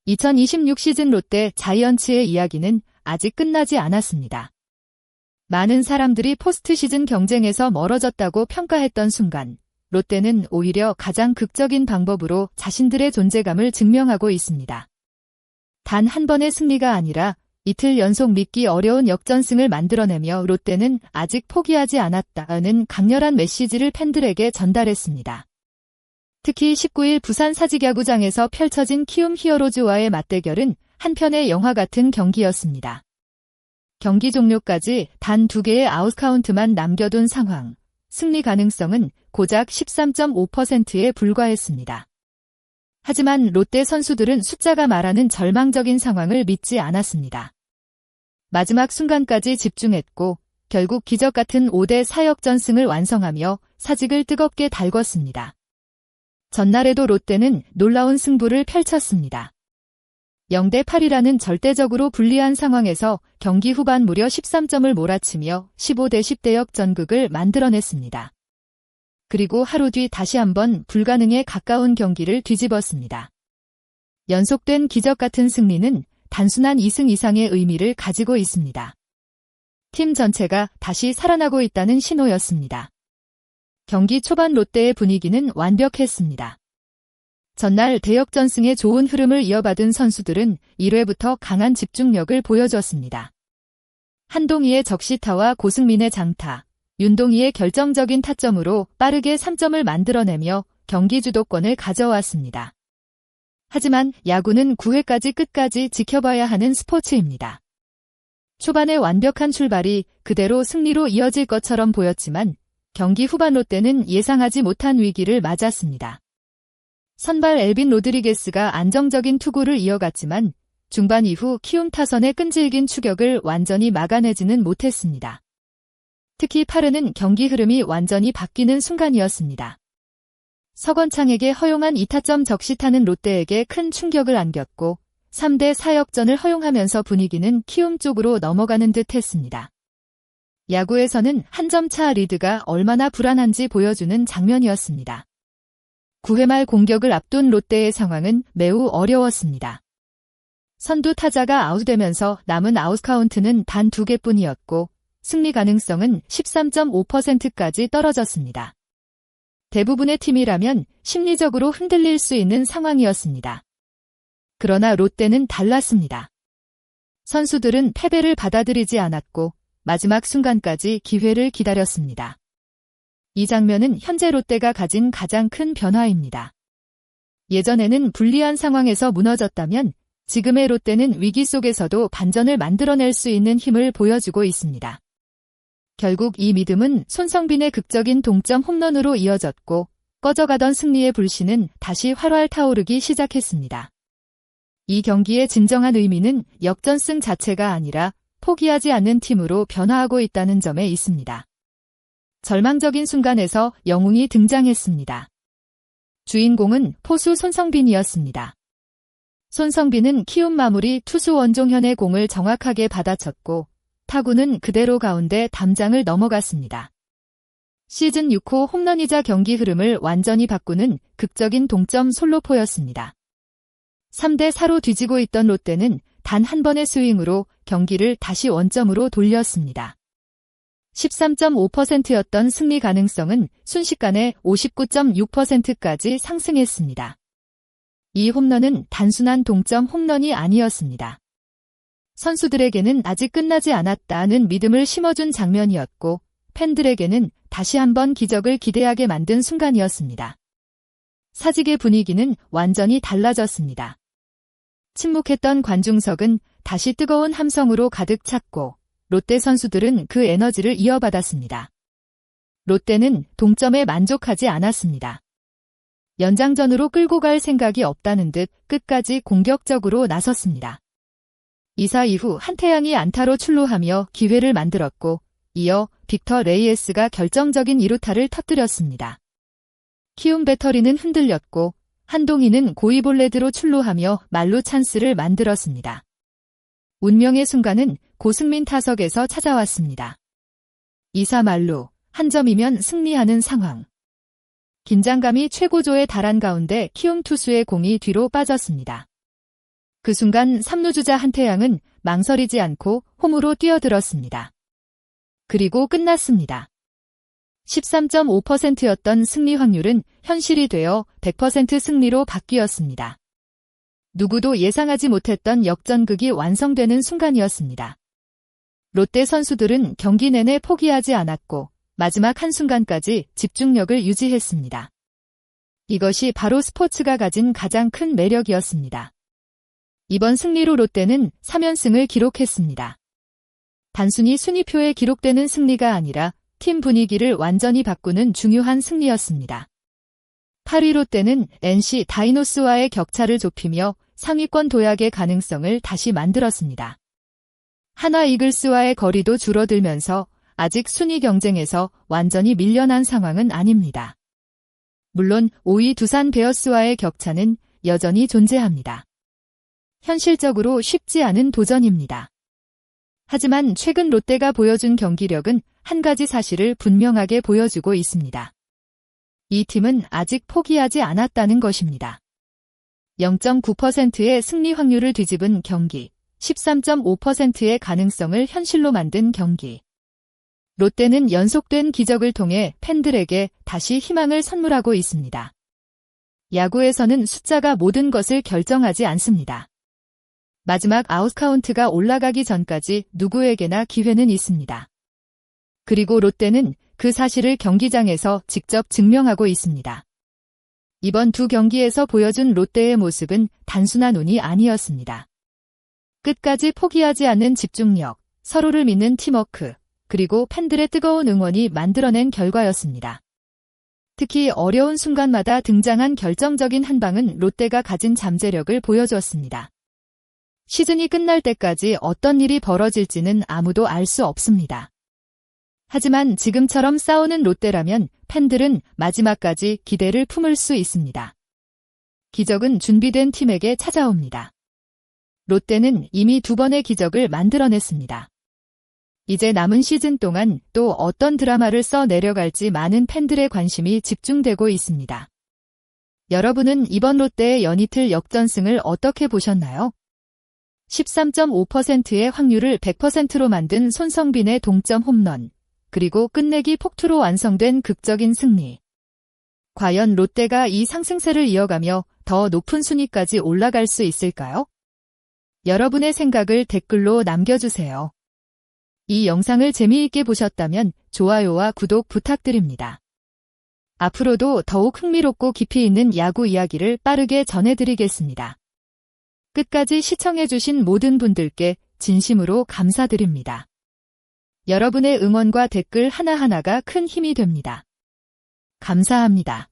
2026 시즌 롯데 자이언츠의 이야기는 아직 끝나지 않았습니다. 많은 사람들이 포스트 시즌 경쟁에서 멀어졌다고 평가했던 순간, 롯데는 오히려 가장 극적인 방법으로 자신들의 존재감을 증명하고 있습니다. 단 한 번의 승리가 아니라 이틀 연속 믿기 어려운 역전승을 만들어내며 롯데는 아직 포기하지 않았다는 강렬한 메시지를 팬들에게 전달했습니다. 특히 19일 부산 사직야구장에서 펼쳐진 키움 히어로즈와의 맞대결은 한편의 영화 같은 경기였습니다. 경기 종료까지 단 2개의 아웃카운트만 남겨둔 상황, 승리 가능성은 고작 13.5%에 불과했습니다. 하지만 롯데 선수들은 숫자가 말하는 절망적인 상황을 믿지 않았습니다. 마지막 순간까지 집중했고 결국 기적 같은 5대4 역전승을 완성하며 사직을 뜨겁게 달궜습니다. 전날에도 롯데는 놀라운 승부를 펼쳤습니다. 0대8이라는 절대적으로 불리한 상황에서 경기 후반 무려 13점을 몰아치며 15대10 역전극을 만들어냈습니다. 그리고 하루 뒤 다시 한번 불가능에 가까운 경기를 뒤집었습니다. 연속된 기적 같은 승리는 단순한 2승 이상의 의미를 가지고 있습니다. 팀 전체가 다시 살아나고 있다는 신호였습니다. 경기 초반 롯데의 분위기는 완벽했습니다. 전날 대역전승의 좋은 흐름을 이어받은 선수들은 1회부터 강한 집중력을 보여줬습니다. 한동희의 적시타와 고승민의 장타, 윤동희의 결정적인 타점으로 빠르게 3점을 만들어내며 경기 주도권을 가져왔습니다. 하지만 야구는 9회까지 끝까지 지켜봐야 하는 스포츠입니다. 초반의 완벽한 출발이 그대로 승리로 이어질 것처럼 보였지만 경기 후반 롯데는 예상하지 못한 위기를 맞았습니다. 선발 엘빈 로드리게스가 안정적인 투구를 이어갔지만 중반 이후 키움 타선의 끈질긴 추격을 완전히 막아내지는 못했습니다. 특히 8회는 경기 흐름이 완전히 바뀌는 순간이었습니다. 서건창에게 허용한 2타점 적시타는 롯데에게 큰 충격을 안겼고 3대4 역전을 허용하면서 분위기는 키움 쪽으로 넘어가는 듯 했습니다. 야구에서는 한 점 차 리드가 얼마나 불안한지 보여주는 장면이었습니다. 9회 말 공격을 앞둔 롯데의 상황은 매우 어려웠습니다. 선두 타자가 아웃되면서 남은 아웃카운트는 단 2개뿐이었고 승리 가능성은 13.5%까지 떨어졌습니다. 대부분의 팀이라면 심리적으로 흔들릴 수 있는 상황이었습니다. 그러나 롯데는 달랐습니다. 선수들은 패배를 받아들이지 않았고 마지막 순간까지 기회를 기다렸습니다. 이 장면은 현재 롯데가 가진 가장 큰 변화입니다. 예전에는 불리한 상황에서 무너졌다면 지금의 롯데는 위기 속에서도 반전을 만들어낼 수 있는 힘을 보여주고 있습니다. 결국 이 믿음은 손성빈의 극적인 동점 홈런으로 이어졌고 꺼져가던 승리의 불씨는 다시 활활 타오르기 시작했습니다. 이 경기의 진정한 의미는 역전승 자체가 아니라 포기하지 않는 팀으로 변화하고 있다는 점에 있습니다. 절망적인 순간에서 영웅이 등장했습니다. 주인공은 포수 손성빈이었습니다. 손성빈은 키움 마무리 투수 원종현의 공을 정확하게 받아쳤고 타구는 그대로 가운데 담장을 넘어갔습니다. 시즌 6호 홈런이자 경기 흐름을 완전히 바꾸는 극적인 동점 솔로포였습니다. 3대4로 뒤지고 있던 롯데는 단 한 번의 스윙으로 경기를 다시 원점으로 돌렸습니다. 13.5%였던 승리 가능성은 순식간에 59.6%까지 상승했습니다. 이 홈런은 단순한 동점 홈런이 아니었습니다. 선수들에게는 아직 끝나지 않았다는 믿음을 심어준 장면이었고 팬들에게는 다시 한번 기적을 기대하게 만든 순간이었습니다. 사직의 분위기는 완전히 달라졌습니다. 침묵했던 관중석은 다시 뜨거운 함성으로 가득 찼고 롯데 선수들은 그 에너지를 이어받았습니다. 롯데는 동점에 만족하지 않았습니다. 연장전으로 끌고 갈 생각이 없다는 듯 끝까지 공격적으로 나섰습니다. 2사 이후 한태양이 안타로 출루하며 기회를 만들었고 이어 빅터 레이에스가 결정적인 2루타를 터뜨렸습니다. 키움 배터리는 흔들렸고 한동희는 고이볼레드로 출루하며 만루 찬스를 만들었습니다. 운명의 순간은 고승민 타석에서 찾아왔습니다. 2사 만루, 한 점이면 승리하는 상황. 긴장감이 최고조에 달한 가운데 키움 투수의 공이 뒤로 빠졌습니다. 그 순간 3루주자 한태양은 망설이지 않고 홈으로 뛰어들었습니다. 그리고 끝났습니다. 13.5%였던 승리 확률은 현실이 되어 100% 승리로 바뀌었습니다. 누구도 예상하지 못했던 역전극이 완성되는 순간이었습니다. 롯데 선수들은 경기 내내 포기하지 않았고 마지막 한순간까지 집중력을 유지했습니다. 이것이 바로 스포츠가 가진 가장 큰 매력이었습니다. 이번 승리로 롯데는 3연승을 기록했습니다. 단순히 순위표에 기록되는 승리가 아니라 팀 분위기를 완전히 바꾸는 중요한 승리였습니다. 8위 롯데는 NC 다이노스와의 격차를 좁히며 상위권 도약의 가능성을 다시 만들었습니다. 하나 이글스와의 거리도 줄어들면서 아직 순위 경쟁에서 완전히 밀려난 상황은 아닙니다. 물론 5위 두산 베어스와의 격차는 여전히 존재합니다. 현실적으로 쉽지 않은 도전입니다. 하지만 최근 롯데가 보여준 경기력은 한 가지 사실을 분명하게 보여주고 있습니다. 이 팀은 아직 포기하지 않았다는 것입니다. 0.9%의 승리 확률을 뒤집은 경기, 13.5%의 가능성을 현실로 만든 경기. 롯데는 연속된 기적을 통해 팬들에게 다시 희망을 선물하고 있습니다. 야구에서는 숫자가 모든 것을 결정하지 않습니다. 마지막 아웃카운트가 올라가기 전까지 누구에게나 기회는 있습니다. 그리고 롯데는 그 사실을 경기장에서 직접 증명하고 있습니다. 이번 두 경기에서 보여준 롯데의 모습은 단순한 운이 아니었습니다. 끝까지 포기하지 않는 집중력, 서로를 믿는 팀워크, 그리고 팬들의 뜨거운 응원이 만들어낸 결과였습니다. 특히 어려운 순간마다 등장한 결정적인 한 방은 롯데가 가진 잠재력을 보여주었습니다. 시즌이 끝날 때까지 어떤 일이 벌어질지는 아무도 알 수 없습니다. 하지만 지금처럼 싸우는 롯데라면 팬들은 마지막까지 기대를 품을 수 있습니다. 기적은 준비된 팀에게 찾아옵니다. 롯데는 이미 2번의 기적을 만들어냈습니다. 이제 남은 시즌 동안 또 어떤 드라마를 써 내려갈지 많은 팬들의 관심이 집중되고 있습니다. 여러분은 이번 롯데의 연이틀 역전승을 어떻게 보셨나요? 13.5%의 확률을 100%로 만든 손성빈의 동점 홈런, 그리고 끝내기 폭투로 완성된 극적인 승리. 과연 롯데가 이 상승세를 이어가며 더 높은 순위까지 올라갈 수 있을까요? 여러분의 생각을 댓글로 남겨주세요. 이 영상을 재미있게 보셨다면 좋아요와 구독 부탁드립니다. 앞으로도 더욱 흥미롭고 깊이 있는 야구 이야기를 빠르게 전해드리겠습니다. 끝까지 시청해주신 모든 분들께 진심으로 감사드립니다. 여러분의 응원과 댓글 하나하나가 큰 힘이 됩니다. 감사합니다.